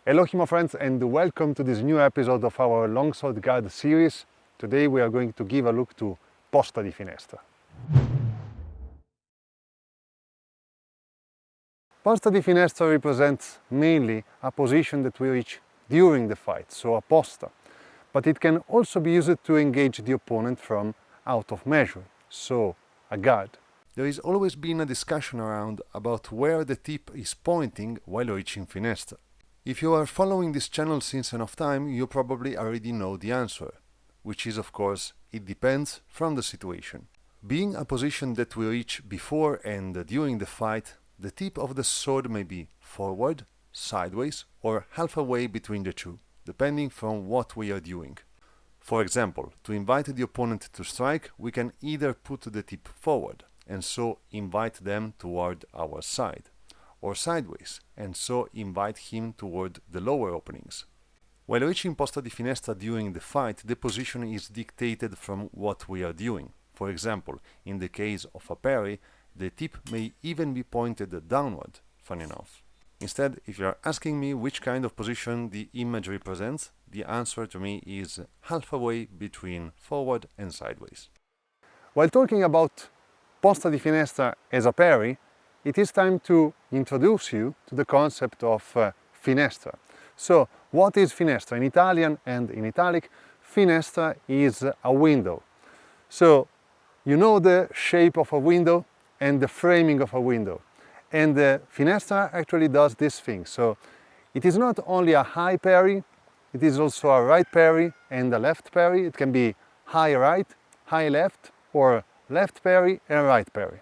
Hello HEMA friends and welcome to this new episode of our Longsword guide series. Today we are going to give a look to Posta di Fenestra. Posta di Fenestra represents mainly a position that we reach during the fight, so a posta. But it can also be used to engage the opponent from out of measure, so a guard. There has always been a discussion around about where the tip is pointing while reaching Fenestra. If you are following this channel since enough time, you probably already know the answer, which is of course, it depends from the situation. Being a position that we reach before and during the fight, the tip of the sword may be forward, sideways, or halfway between the two, depending from what we are doing. For example, to invite the opponent to strike, we can either put the tip forward, and so invite them toward our side, or sideways, and so invite him toward the lower openings. While reaching Posta di Fenestra during the fight, the position is dictated from what we are doing. For example, in the case of a parry, the tip may even be pointed downward, fun enough. Instead, if you are asking me which kind of position the image represents, the answer to me is halfway between forward and sideways. While talking about Posta di Fenestra as a parry, it is time to introduce you to the concept of finestra. So, what is finestra? In Italian and in Italic, finestra is a window. So, you know the shape of a window and the framing of a window. And the finestra actually does this thing. So, it is not only a high parry, it is also a right parry and a left parry. It can be high right, high left, or left parry and right parry.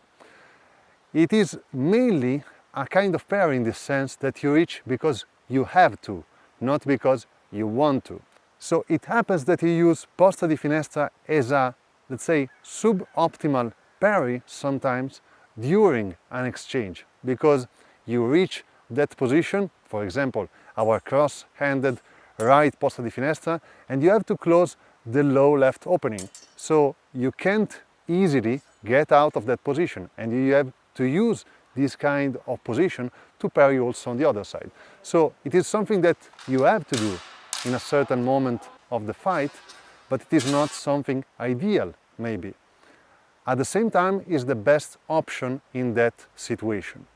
It is mainly a kind of parry in the sense that you reach because you have to, not because you want to. So it happens that you use Posta di Fenestra as a, let's say, suboptimal parry sometimes during an exchange, because you reach that position, for example, our cross-handed right Posta di Fenestra, and you have to close the low left opening. So you can't easily get out of that position, and you have to use this kind of position to parry also on the other side. So it is something that you have to do in a certain moment of the fight, but it is not something ideal, maybe. At the same time, is the best option in that situation.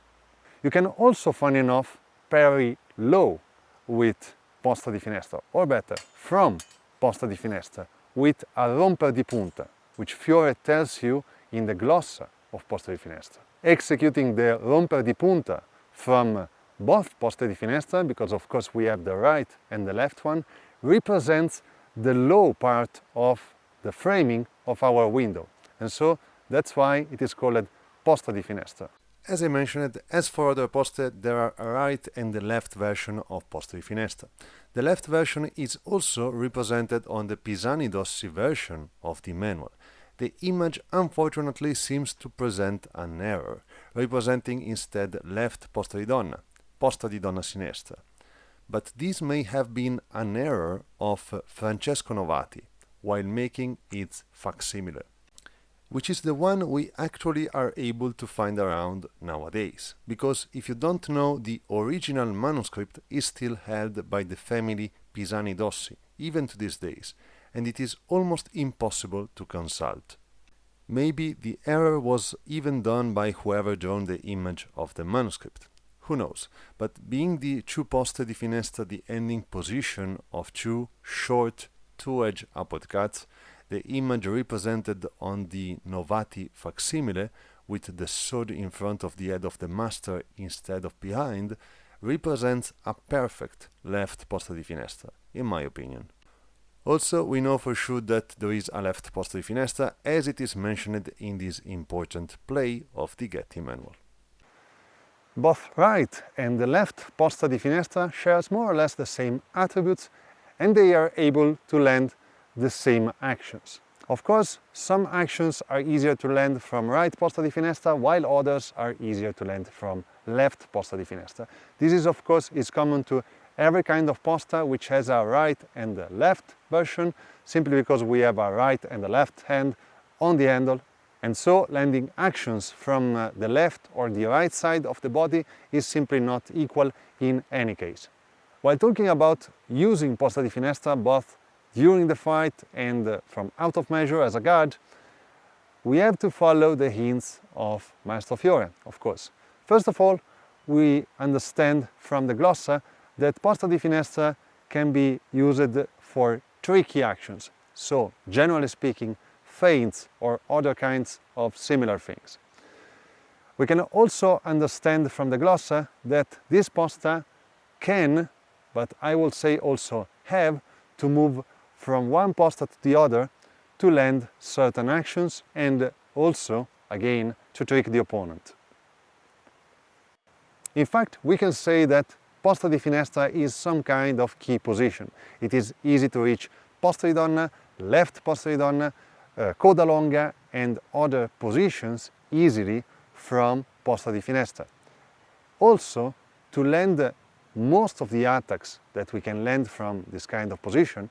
You can also, funny enough, parry low with Posta di Fenestra, or better, from Posta di Fenestra, with a romper di punta, which Fiore tells you in the Glossa of Posta di Fenestra. Executing the romper di punta from both Poste di Fenestra, because of course we have the right and the left one, represents the low part of the framing of our window. And so that's why it is called Posta di Fenestra. As I mentioned, as for other poste, there are a right and the left version of Posta di Fenestra. The left version is also represented on the Pisani Dossi version of the manual. The image unfortunately seems to present an error, representing instead left posta di donna sinistra. But this may have been an error of Francesco Novati, while making its facsimile, which is the one we actually are able to find around nowadays, because if you don't know, the original manuscript is still held by the family Pisani Dossi, even to these days, and it is almost impossible to consult. Maybe the error was even done by whoever drawn the image of the manuscript. Who knows? But being the two Poste di Fenestra the ending position of two short two-edge uppercuts, the image represented on the Novati facsimile, with the sword in front of the head of the master instead of behind, represents a perfect left Posta di Fenestra, in my opinion. Also, we know for sure that there is a left Posta di Fenestra, as it is mentioned in this important play of the Getty manual. Both right and the left Posta di Fenestra shares more or less the same attributes, and they are able to land the same actions. Of course, some actions are easier to land from right Posta di Fenestra, while others are easier to land from left Posta di Fenestra. This is, of course, common to every kind of posta which has a right and a left version, simply because we have a right and a left hand on the handle, and so landing actions from the left or the right side of the body is simply not equal in any case. While talking about using Posta di Fenestra both during the fight and from out of measure as a guard, we have to follow the hints of Maestro Fiore, of course. First of all, we understand from the Glossa that Posta di Fenestra can be used for tricky actions, so generally speaking, feints or other kinds of similar things. We can also understand from the Glossa that this posta can, but I will say also have, to move from one posta to the other to land certain actions and also, again, to trick the opponent. In fact, we can say that Posta di Fenestra is some kind of key position. It is easy to reach posta di donna, left posta di donna, coda longa and other positions easily from Posta di Fenestra. Also, to land most of the attacks that we can land from this kind of position,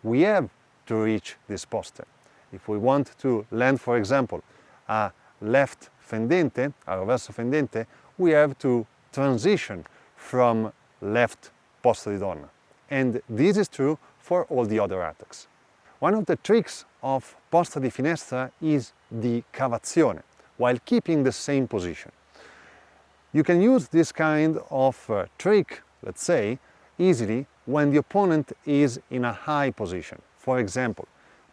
we have to reach this posta. If we want to land, for example, a left fendente, a reverso fendente, we have to transition from left posta di donna. And this is true for all the other attacks. One of the tricks of Posta di Fenestra is the cavazione, while keeping the same position. You can use this kind of trick, let's say, easily when the opponent is in a high position. For example,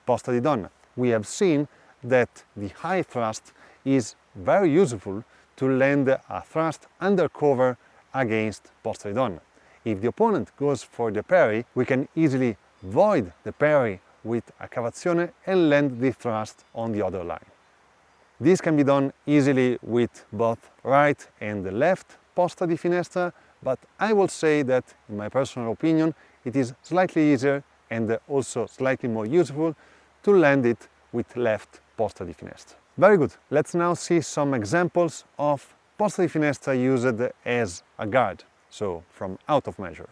Posta di Donna. We have seen that the high thrust is very useful to land a thrust under cover against Posta di Donna. If the opponent goes for the parry, we can easily void the parry with a cavazione and land the thrust on the other line. This can be done easily with both right and left Posta di Fenestra, but I will say that, in my personal opinion, it is slightly easier and also slightly more useful to land it with left Posta di Fenestra. Very good. Let's now see some examples of Posta di Fenestra used as a guard, so from out of measure.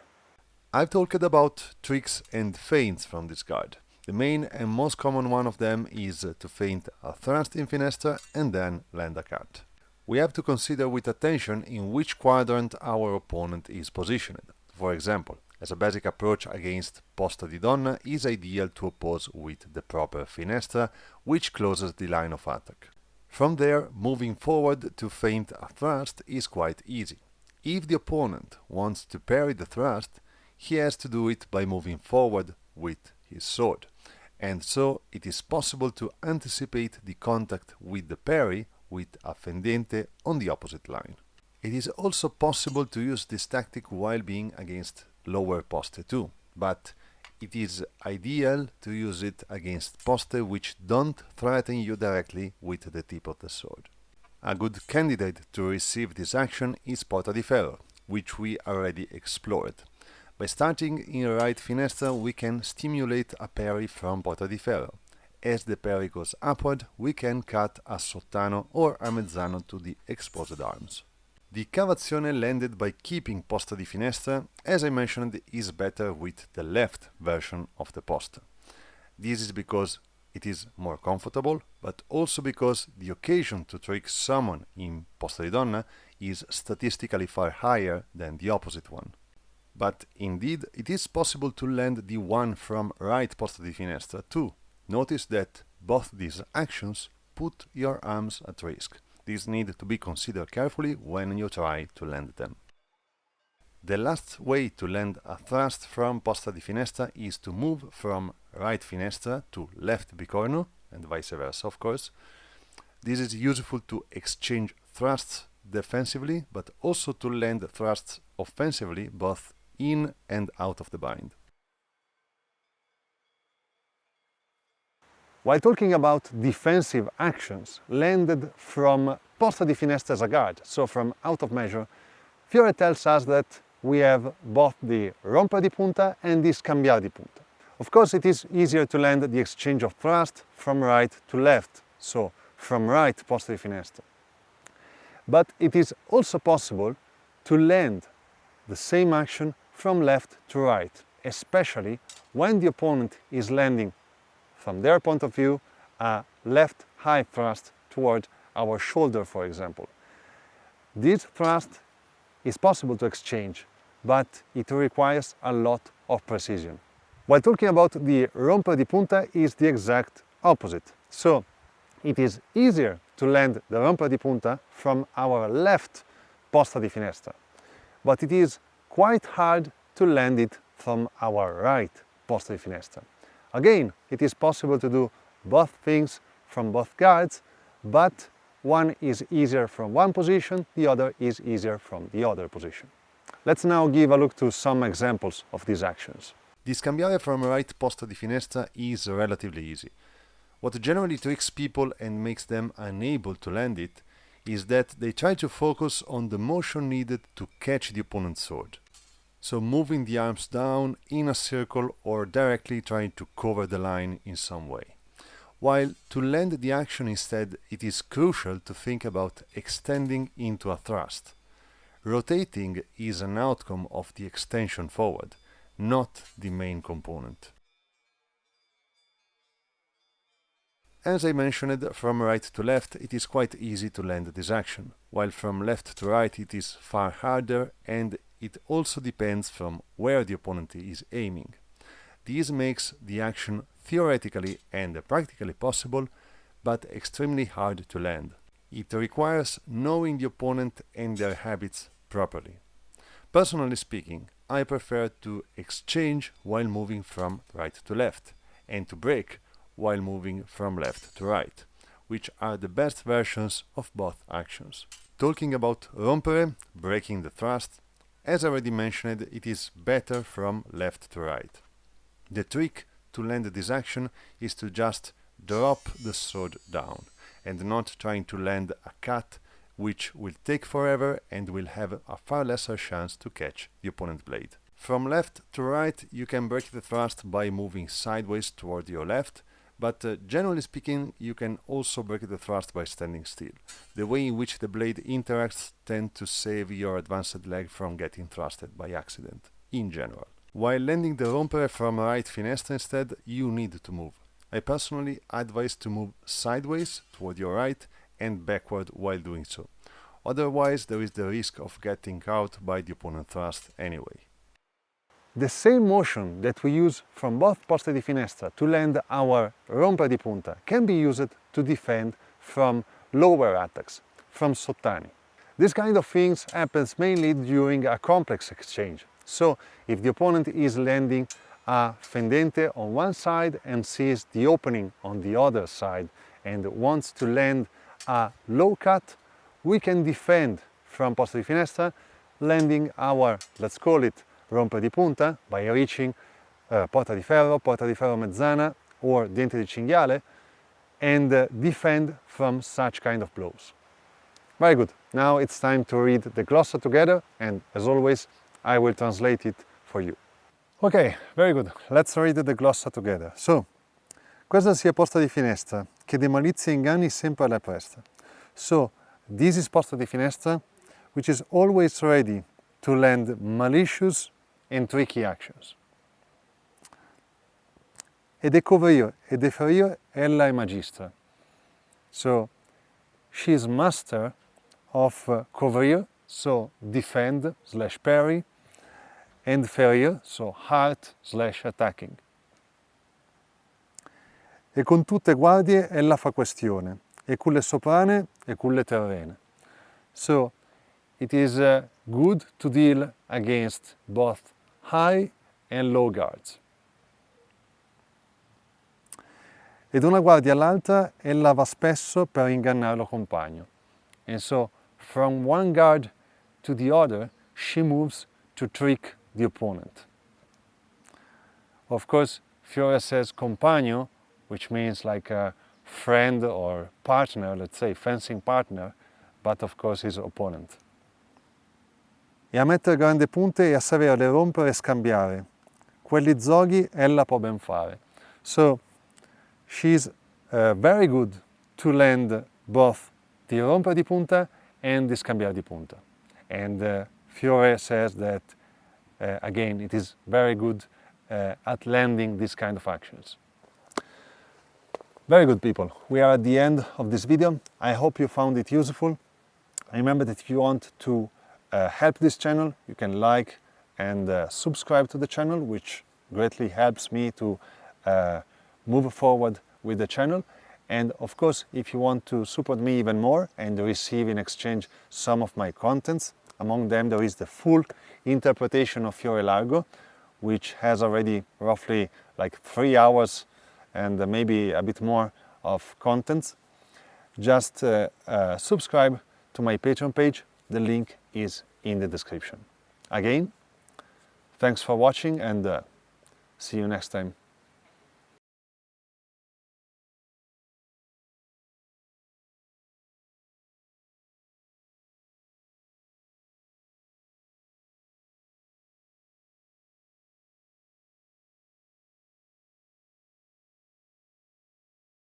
I've talked about tricks and feints from this guard. The main and most common one of them is to feint a thrust in Fenestra and then land a cut. We have to consider with attention in which quadrant our opponent is positioned. For example, as a basic approach against Posta di Donna is ideal to oppose with the proper Fenestra, which closes the line of attack. From there, moving forward to feint a thrust is quite easy. If the opponent wants to parry the thrust, he has to do it by moving forward with his sword, and so it is possible to anticipate the contact with the parry with a fendente on the opposite line. It is also possible to use this tactic while being against lower poste too, but it is ideal to use it against poste which don't threaten you directly with the tip of the sword. A good candidate to receive this action is Porta di Ferro, which we already explored. By starting in right Fenestra, we can stimulate a parry from Porta di Ferro. As the parry goes upward, we can cut a sottano or a mezzano to the exposed arms. The cavazione landed by keeping Posta di Fenestra, as I mentioned, is better with the left version of the posta. This is because it is more comfortable, but also because the occasion to trick someone in Posta di Donna is statistically far higher than the opposite one. But indeed, it is possible to land the one from right Posta di Fenestra too. Notice that both these actions put your arms at risk. These need to be considered carefully when you try to land them. The last way to land a thrust from Posta di Fenestra is to move from right Fenestra to left bicorno, and vice versa, of course. This is useful to exchange thrusts defensively, but also to land thrusts offensively, both in and out of the bind. While talking about defensive actions landed from Posta di Fenestra as a guard, so from out of measure, Fiore tells us that we have both the Rompere di punta and the Scambiare di punta. Of course, it is easier to land the exchange of thrust from right to left, so from right Posta di Fenestra. But it is also possible to land the same action from left to right, especially when the opponent is landing, from their point of view, a left high thrust toward our shoulder, for example. This thrust is possible to exchange but it requires a lot of precision. While talking about the romper di punta is the exact opposite. So it is easier to land the romper di punta from our left posta di finestra, but it is quite hard to land it from our right posta di finestra. Again, it is possible to do both things from both guards, but one is easier from one position, the other is easier from the other position. Let's now give a look to some examples of these actions. The scambiare from right posta di finestra is relatively easy. What generally tricks people and makes them unable to land it is that they try to focus on the motion needed to catch the opponent's sword. So moving the arms down in a circle or directly trying to cover the line in some way. While to land the action instead, it is crucial to think about extending into a thrust. Rotating is an outcome of the extension forward, not the main component. As I mentioned, from right to left it is quite easy to land this action, while from left to right it is far harder, and it also depends from where the opponent is aiming. This makes the action theoretically and practically possible, but extremely hard to land. It requires knowing the opponent and their habits properly. Personally speaking, I prefer to exchange while moving from right to left, and to break while moving from left to right, which are the best versions of both actions. Talking about rompere, breaking the thrust, as already mentioned, it is better from left to right. The trick to land this action is to just drop the sword down, and not trying to land a cut, which will take forever and will have a far lesser chance to catch the opponent's blade. From left to right you can break the thrust by moving sideways toward your left, but generally speaking you can also break the thrust by standing still. The way in which the blade interacts tends to save your advanced leg from getting thrusted by accident, in general. While landing the rompere from right finestra instead, you need to move. I personally advise to move sideways toward your right and backward while doing so. Otherwise there is the risk of getting caught by the opponent thrust anyway. The same motion that we use from both poste di finestra to land our romper di punta can be used to defend from lower attacks, from sottani. This kind of things happens mainly during a complex exchange. So if the opponent is landing a fendente on one side and sees the opening on the other side and wants to land a low cut, we can defend from posta di finestra, landing our, let's call it, romper di punta by reaching porta di ferro mezzana or dente di cinghiale, and defend from such kind of blows. Very good. Now it's time to read the glossa together, and as always I will translate it for you. Ok, very good. Let's read the glossa together. So, questa sia posta di finestra, che de malizia e inganni sempre alla presta. So, this is posta di finestra, which is always ready to land malicious and tricky actions. E de covrir e de ferir ella è magistra. So, she is master of covrir, so defend / parry, and ferir, so hurt / attacking. E con tutte guardie ella fa questione, e con le soprane e con le terrene. So, it is good to deal against both high and low guards. Ed una guardia all'altra ella va spesso per ingannare lo compagno. And so, from one guard to the other, she moves to trick the opponent. Of course, Fiore says compagno, which means like a friend or partner, let's say fencing partner, but of course his opponent. E a mettere grande punte e a saperle rompere e scambiare. Quelli zoghi ella può ben fare. So, she's very good to land both the romper di punta and the scambiare di punta. And Fiore says that again, it is very good at landing these kind of actions. Very good, people. We are at the end of this video. I hope you found it useful. Remember that if you want to help this channel, you can like and subscribe to the channel, which greatly helps me to move forward with the channel. And of course, if you want to support me even more and receive in exchange some of my contents, among them there is the full interpretation of Fiore Largo, which has already roughly like 3 hours and maybe a bit more of contents. Just subscribe to my Patreon page. The link is in the description. Again, thanks for watching and see you next time.